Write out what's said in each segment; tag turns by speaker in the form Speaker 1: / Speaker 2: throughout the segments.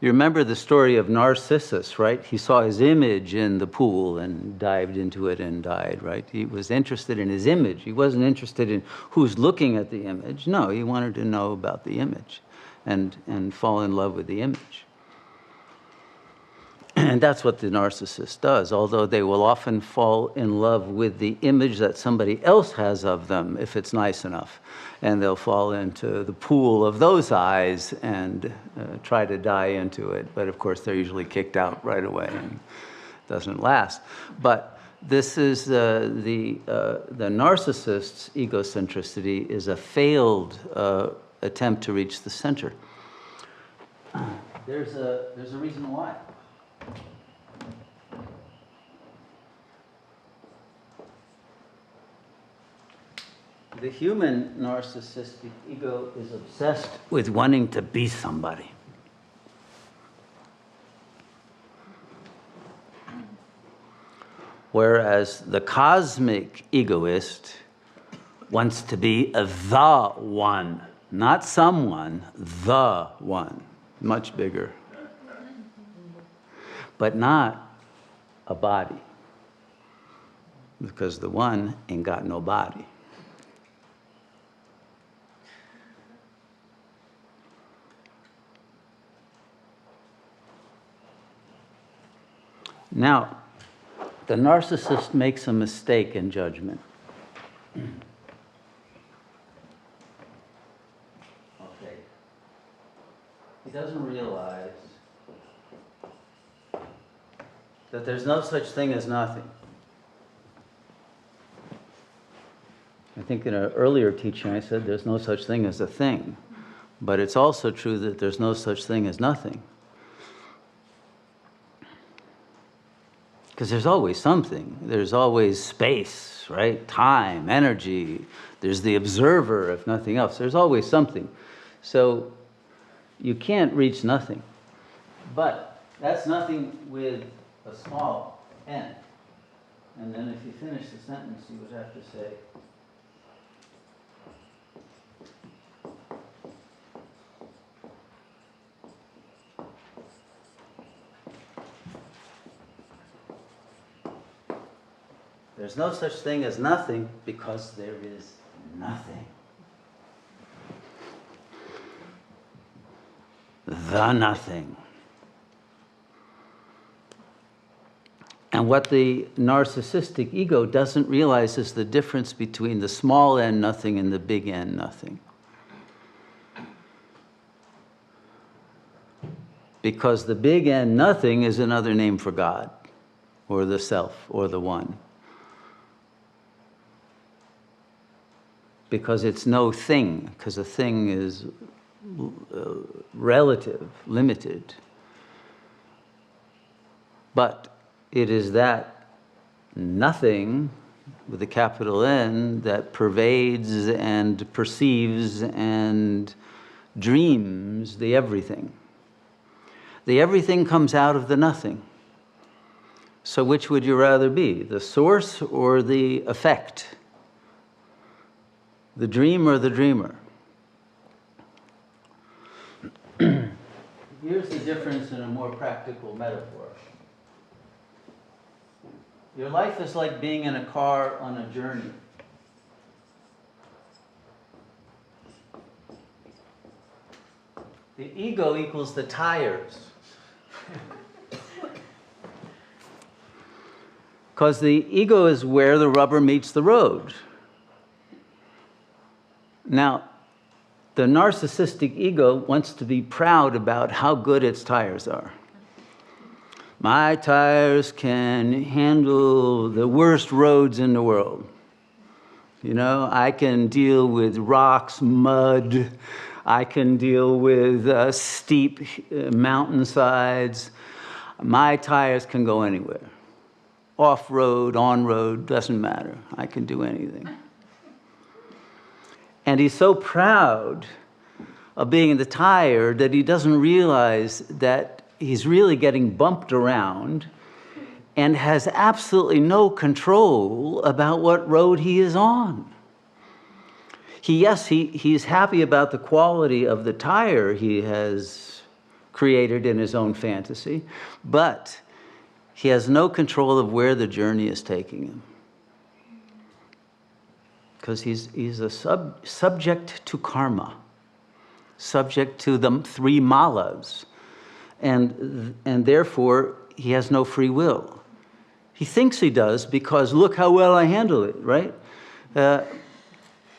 Speaker 1: You remember the story of Narcissus, right? He saw his image in the pool and dived into it and died, right? He was interested in his image. He wasn't interested in who's looking at the image. No, he wanted to know about the image and fall in love with the image. And that's what the narcissist does, although they will often fall in love with the image that somebody else has of them, if it's nice enough. And they'll fall into the pool of those eyes and try to die into it. But of course, they're usually kicked out right away and it doesn't last. But this is the narcissist's egocentricity is a failed attempt to reach the center. There's a reason why. The human narcissistic ego is obsessed with wanting to be somebody. Whereas the cosmic egoist wants to be the one, not someone, the one, much bigger, but not a body, because the one ain't got no body. Now, the narcissist makes a mistake in judgment. Okay. He doesn't realize that there's no such thing as nothing. I think in an earlier teaching I said there's no such thing as a thing, but it's also true that there's no such thing as nothing. Because there's always something. There's always space, right? Time, energy. There's the observer, if nothing else. There's always something. So you can't reach nothing. But that's nothing with a small n. And then if you finish the sentence, you would have to say, there's no such thing as nothing because there is nothing. The nothing. And what the narcissistic ego doesn't realize is the difference between the small n nothing and the big N nothing. Because the big N nothing is another name for God, or the self, or the one. Because it's no thing, because a thing is relative, limited. But it is that nothing, with a capital N, that pervades and perceives and dreams the everything. The everything comes out of the nothing. So which would you rather be, the source or the effect? The dream or the dreamer? Here's the difference in a more practical metaphor. Your life is like being in a car on a journey. The ego equals the tires. Because the ego is where the rubber meets the road. Now, the narcissistic ego wants to be proud about how good its tires are. My tires can handle the worst roads in the world. You know, I can deal with rocks, mud. I can deal with steep mountainsides. My tires can go anywhere. Off-road, on-road, doesn't matter. I can do anything. And he's so proud of being in the tire that he doesn't realize that he's really getting bumped around and has absolutely no control about what road he is on. He's happy about the quality of the tire he has created in his own fantasy, but he has no control of where the journey is taking him. Because he's a subject to karma, subject to the three malas, and therefore he has no free will. He thinks he does because look how well I handle it, right?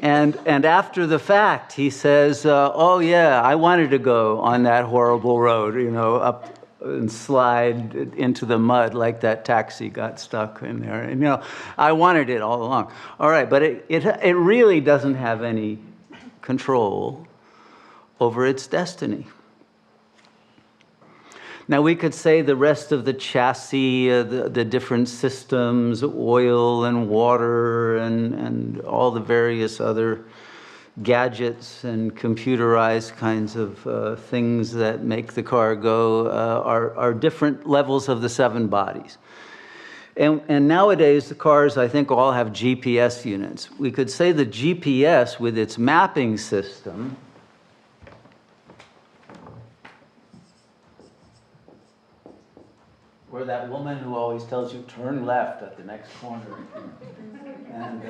Speaker 1: And after the fact, he says, oh yeah, I wanted to go on that horrible road, up and slide into the mud like that taxi got stuck in there. And, I wanted it all along. All right, but it really doesn't have any control over its destiny. Now, we could say the rest of the chassis, the different systems, oil and water and all the various other gadgets and computerized kinds of things that make the car go are different levels of the seven bodies. And nowadays, the cars, I think, all have GPS units. We could say the GPS, with its mapping system, or that woman who always tells you, turn left at the next corner, and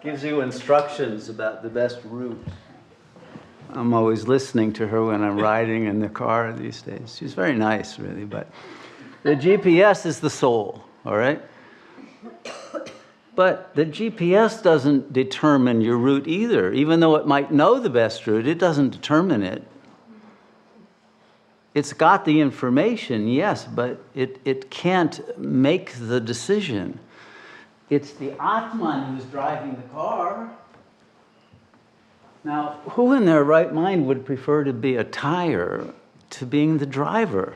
Speaker 1: gives you instructions about the best route. I'm always listening to her when I'm riding in the car these days. She's very nice, really, but the GPS is the soul, all right? But the GPS doesn't determine your route either. Even though it might know the best route, it doesn't determine it. It's got the information, yes, but it can't make the decision. It's the Atman who's driving the car. Now, who in their right mind would prefer to be a tire to being the driver?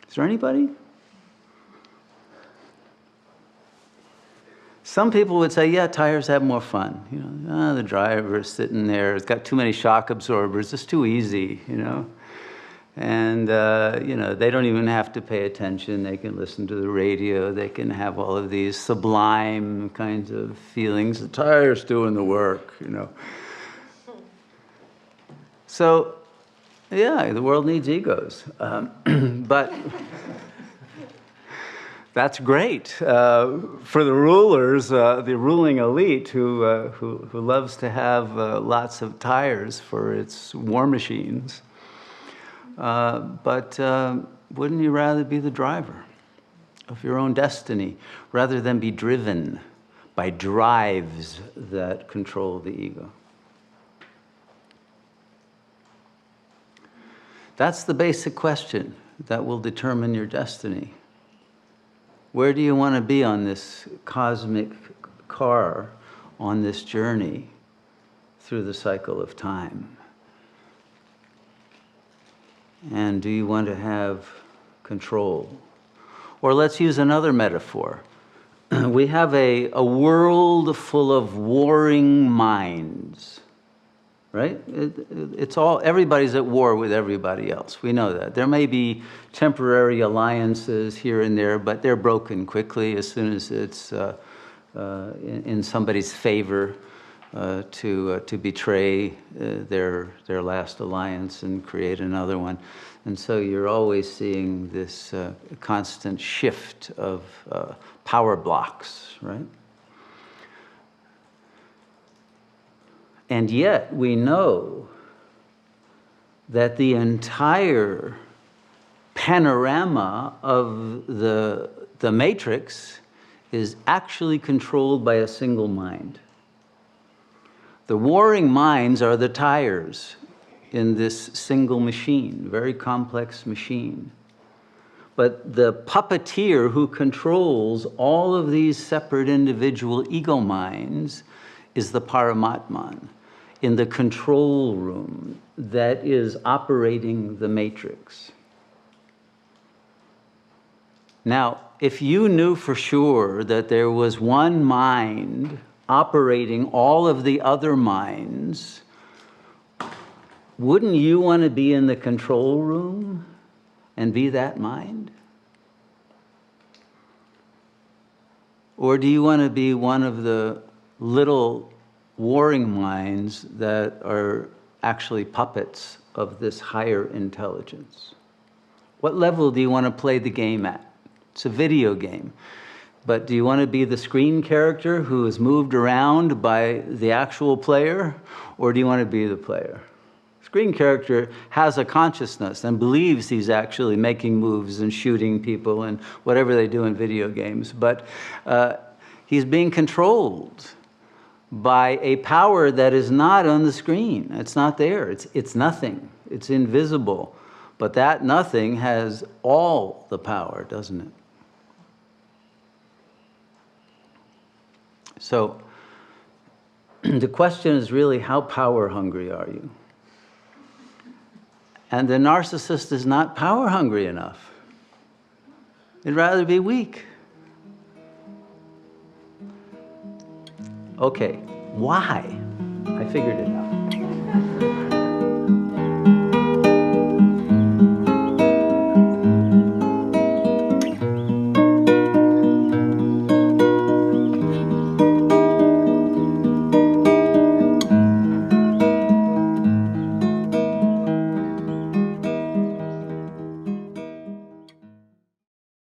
Speaker 1: Is there anybody? Some people would say, yeah, tires have more fun. The driver's sitting there, it's got too many shock absorbers, it's too easy, And, they don't even have to pay attention. They can listen to the radio. They can have all of these sublime kinds of feelings. The tire's doing the work, So, yeah, the world needs egos. But that's great for the rulers, the ruling elite who loves to have lots of tires for its war machines. But wouldn't you rather be the driver of your own destiny rather than be driven by drives that control the ego? That's the basic question that will determine your destiny. Where do you want to be on this cosmic car, on this journey through the cycle of time? And do you want to have control? Or let's use another metaphor. We have a world full of warring minds, right? Everybody's at war with everybody else. We know that. There may be temporary alliances here and there, but they're broken quickly as soon as it's in somebody's favor to betray their last alliance and create another one. And so you're always seeing this constant shift of power blocks, right? And yet we know that the entire panorama of the matrix is actually controlled by a single mind. The warring minds are the tires in this single machine, very complex machine. But the puppeteer who controls all of these separate individual ego minds is the Paramatman in the control room that is operating the matrix. Now, if you knew for sure that there was one mind operating all of the other minds, wouldn't you want to be in the control room and be that mind? Or do you want to be one of the little warring minds that are actually puppets of this higher intelligence. What level do you want to play the game at? It's a video game. But do you want to be the screen character who is moved around by the actual player, or do you want to be the player? Screen character has a consciousness and believes he's actually making moves and shooting people and whatever they do in video games, but he's being controlled by a power that is not on the screen. It's not there. It's nothing. It's invisible. But that nothing has all the power, doesn't it? So the question is really, how power hungry are you? And the narcissist is not power hungry enough. He'd rather be weak. Okay, why? I figured it out.